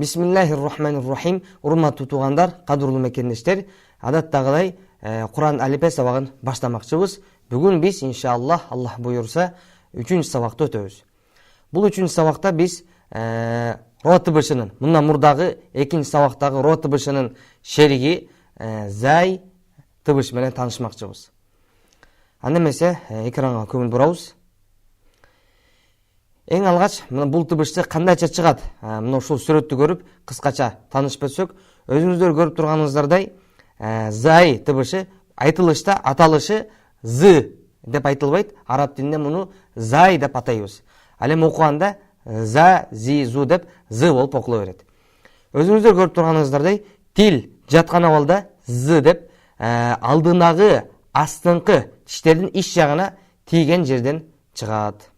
Бисмиллахир-рахманир-рахим. Урматтуу туугандар, кадырлуу мекендештер, адаттагыдай Куран алифбе сабагын баштамакчыбыз. Бүгүн биз иншаллах, Аллах буйрса, 3-чү сабакты өтөбүз. Бул 3-чү сабакта биз ро тыбышынын, мындан мурдагы 2-чи сабактагы ро тыбышынын шериги зай тыбыш менен таанышмакчыбыз. Анда эмесе экранга көңүл бурабыз. Эң алгач бул тыбышты кандайча чыгат? Мына ушул сүрөттү көрүп, кыскача таанышып өтсөк, өзүңүздөр көрүп турганыңыздардай, зай тыбышы айтылышта аталышы з деп айтылбайт. Араб тилинде муну зай деп атайбыз. Ал эми окуганда за, зи, зу деп з болуп окула берет. Өзүңүздөр көрүп турганыңыздардай, тил жаткан абалда з деп алдынагы астыңкы тиштердин иш жагына тийген жерден чыгат.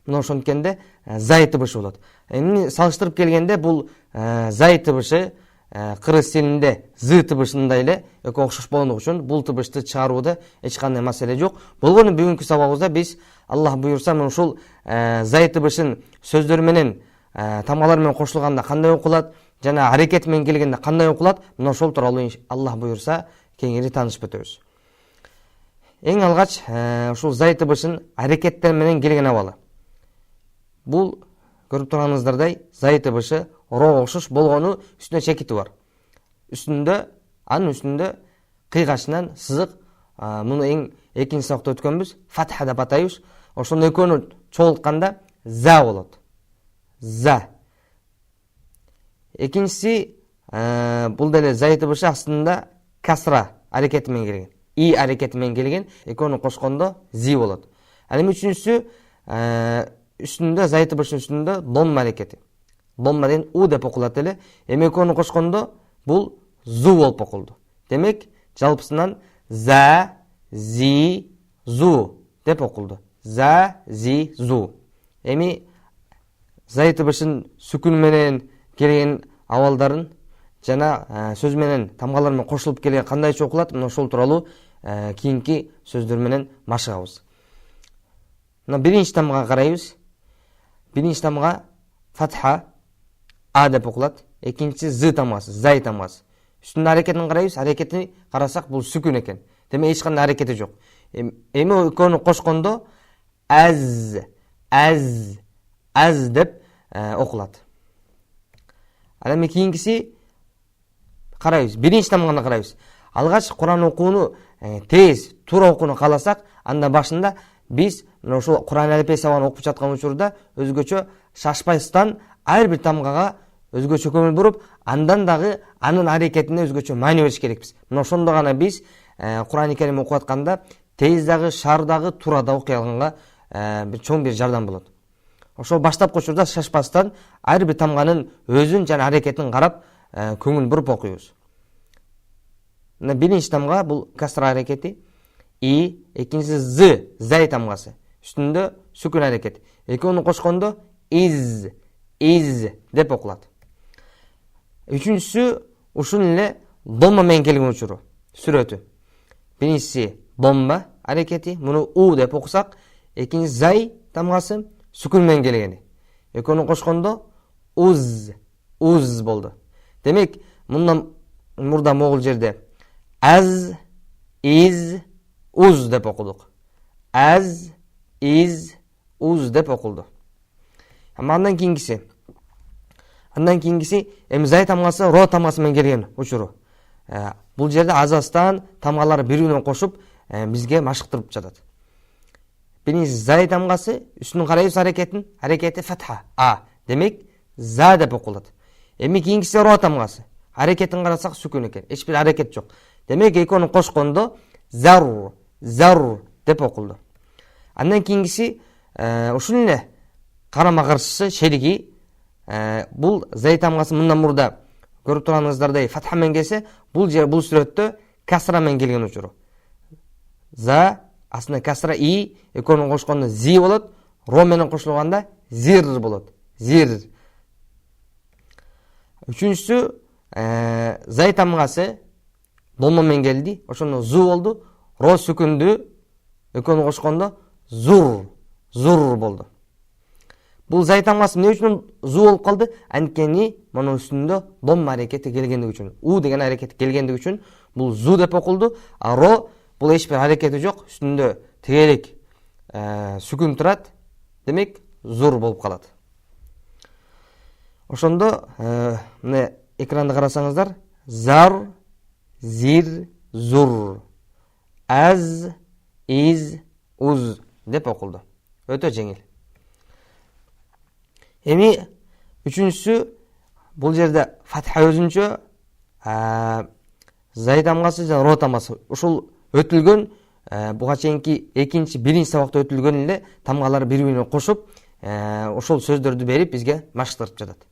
Мына ошонткенде зай тыбышы болот. Эми салыштырып келгенде бул зай тыбышы кыргыз тилинде з тыбышындай эле экөө окшош болгондугу үчүн бул тыбышты чыгарууда эч кандай маселе жок. Болгону бүгүнкү сабагыбызда биз Аллах буйрса ушул зай тыбышын сөздөр менен тамгалар менен кошулганда кандай окулат жана аракет менен келгенде кандай окулат, мына ошол тууралуу Аллах буйрса кеңири таанышып өтөбүз. Эң алгач ушул зай тыбышын аракеттер менен келген абалы. Бул көрүп турганыңыздардай зай тыбышы ро окшош болгону үстүнө чекити бар. Анын үстүндө кыйгачынан сызык, муну эң экинчи сабакта өткөнбүз, фатха деп атайбыз. Ошону экөөнү чогултканда за болот. За. Экинчиси бул деле зай тыбышы астында касра аракети менен келген. И аракети менен келген, экөөнү кошкондо зи болот. Ал эми үчүнчүсү үстүндө зай тыбышынын үстүндө домма аракети. Домма деген у деп окулат эле. Эми экөөнү кошкондо бул зу болуп окулду. Демек, жалпысынан за, зи, зу деп окулду. За, зи, зу. Эми зай тыбышынын сүкүн менен келген абалдарын жана сөз менен тамгалар менен кошулуп келген кандайча окулат, мына ошол тууралуу кийинки сөздөр менен машыгабыз. Мына биринчи тамгага карайбыз. Биринчи тамга фатха а деп окулат. Экинчиси з тамгасы, зай тамгасы. Үстүндө аракетин карайбыз. Аракетин карасак бул сүкүн экен. Демек эч кандай аракети жок. Эми экөөнү кошкондо аз деп окулат. Ал эми кийинкиси карайбыз. Биринчи тамганы карайбыз. Алгач Куран окууну тез, туура окууну кааласак, анда башында биз мына ошол Куран алифбе сабагын окуп жаткан учурда өзгөчө шашпайстан ар бир тамгага өзгөчө көңүл буруп, андан дагы анын аракетине өзгөчө маани бериш керекпиз. Мына ошондо гана биз Куран Керим окуп атканда тез дагы, шаар дагы, туура да окуй алганга бир чоң бир жардам болот. Ошол баштапкы учурда шашпастан ар бир тамганын өзүн жана аракетин карап көңүл буруп окуйбуз. Мына биринчи тамга бул касра аракети, и, экинчиси з, зай тамгасы. Үстүндө сүкүн аракет. Экөөнү кошкондо из деп окулат. Үчүнчүсү ушун эле домма менен келген учуру, сүрөтү. Биринчиси домма аракети, муну у деп окусак, экинчиси зай тамгасы сүкүн менен келгени. Экөөнү кошкондо уз болду. Демек, мындан мурда могул жерде аз, из, уз деп окудук. Az, iz, uz деп окулду. Андан кийинкиси эми зай тамгасы ро тамгасы менен келген учуру. Бул жерде азастан тамгалары бири-бирин кошуп бизге машыктырып жатат. Биринчи зай тамгасы, үстүнүн карайбыз аракети фатха а. Демек, за деп окулат. Эми кийинкиси ро тамгасы. Аракетин карасак сүкүн экен, эч бир аракет жок. Демек, экөөнү кошкондо зар деп окулду. Андан кийинкиси ушул эле карама каршысы шериги. Бул зай тамгасы мындан мурда көрүп турганыңыздардай фатха менен келсе, бул сүрөттө касра менен келген учуру. За, астында касра и, экөөнү кошкондо зи болот, ро менен кошулганда зир болот. Зир. Үчүнчүсү зай тамгасы домма менен келди, ошондо зу болду, ро сүкүндү экөөнү кошкондо зур болду. Бул зай тамгасы эмне үчүн зу болуп калды? Анткени мунун үстүндө домма аракети келгендиги үчүн, у деген аракет келгендиги үчүн бул зу деп окулду. А ро бул эч бир аракети жок, үстүндө тегерек сүкүн турат. Демек, зур болуп калат. Ошондо мына экранды карасаңыздар, зар, зир, зур, аз, из, уз деп окулду. Өтө жеңил. Эми үчүнчүсү, бул жерде фатха өзүнчө, зай тамгасы жана ро тамгасы ушул өтүлгөн, буга чейинки биринчи сабакта өтүлгөн эле тамгалар бири-бирине кошуп, ошол сөздөрдү берип бизге маштырып жатат.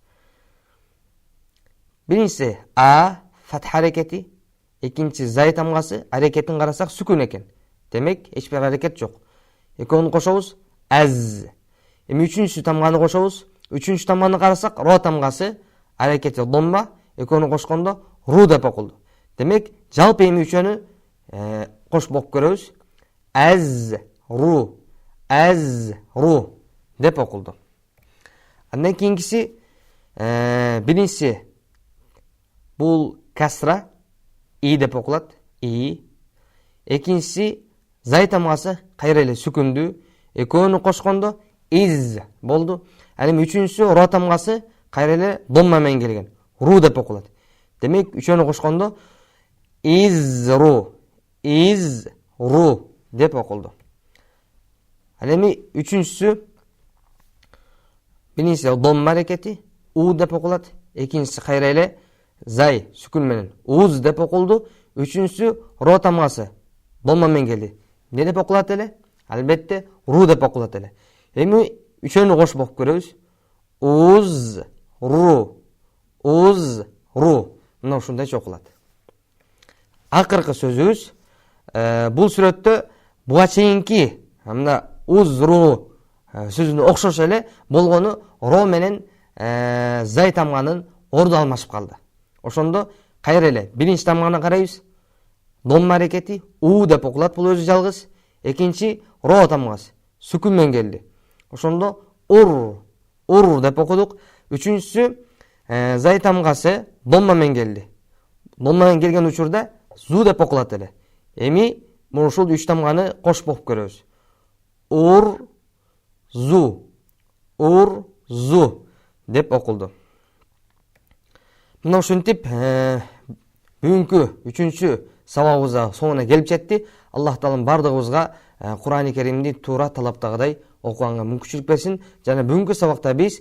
Биринчиси а фатха аракети, экинчи зай тамгасы, аракетин карасак сүкүн экен. Демек, эч бир аракет жок. Экөөнү кошобуз аз. Эми үчүнчү тамганы кошобуз. Үчүнчү тамганы карасак ро тамгасы, аракети домма, экөөнү кошкондо ру деп окулду. Демек, жалпы эми үчөөнү кошуп көрөбүз. Az, ru деп окулду. Андан кийинкиси, биринчиси бул касра, и деп окулат, и. Экинчиси зай тамгасы кайра эле сүкүндү, экөөнү кошкондо из болду. Ал эми үчүнчүсү ро тамгасы кайра эле домма менен келген, ру деп окулат. Демек, үчөөнү кошкондо из ру деп окулду. Ал эми үчүнчүсү, биринчиси домма аракети, у деп окулат. Экинчиси кайра эле зай сүкүн менен уз деп окулду. Үчүнчүсү ро тамгасы домма менен келди. Не деп окулат эле? Албетте ру деп окулат эле. Эми үчөөнү кошуп окуп көрөбүз. Уз, ру. Мына ушундайча окулат. Акыркы сөзүбүз, бул сүрөттө буга чейинки мына уз, ру сөзүнө окшош эле болгону ро менен зай тамганын орду алмашып калды. Ошондо кайра эле биринчи тамганы карайбыз. Домма аракети у деп окулат, бул өзү жалгыз. Экинчи ро тамгасы сүкүн менен келди. Ошондо ур деп окудук. Үчүнчүсү зай тамгасы домма менен келди. Домма менен келген учурда зу деп окулат эле. Эми мына ушул үч тамганы кошуп окуп көрөбүз. Ур, зу деп окулду. Мына ушинтип бүгүнкү үчүнчү сабагыбызга соңуна келип жетти. Аллах Таалам бардыгыбызга Кур'ан-ы Керимди туура талаптагыдай окуганга мүмкүнчүлүк берсин. Жана бүгүнкү сабакта биз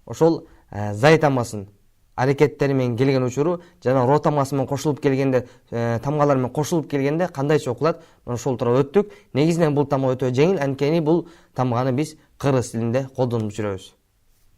ошол зай тамгасын аракеттери менен келген учуру жана ро тамгасы менен кошулуп келгенде, тамгалар менен кошулуп келгенде кандайча окулат, ошол тууралуу өттүк. Негизинен бул тамга өтө жеңил, анткени бул тамганы биз кыргыз тилинде колдонуп жүрөбүз.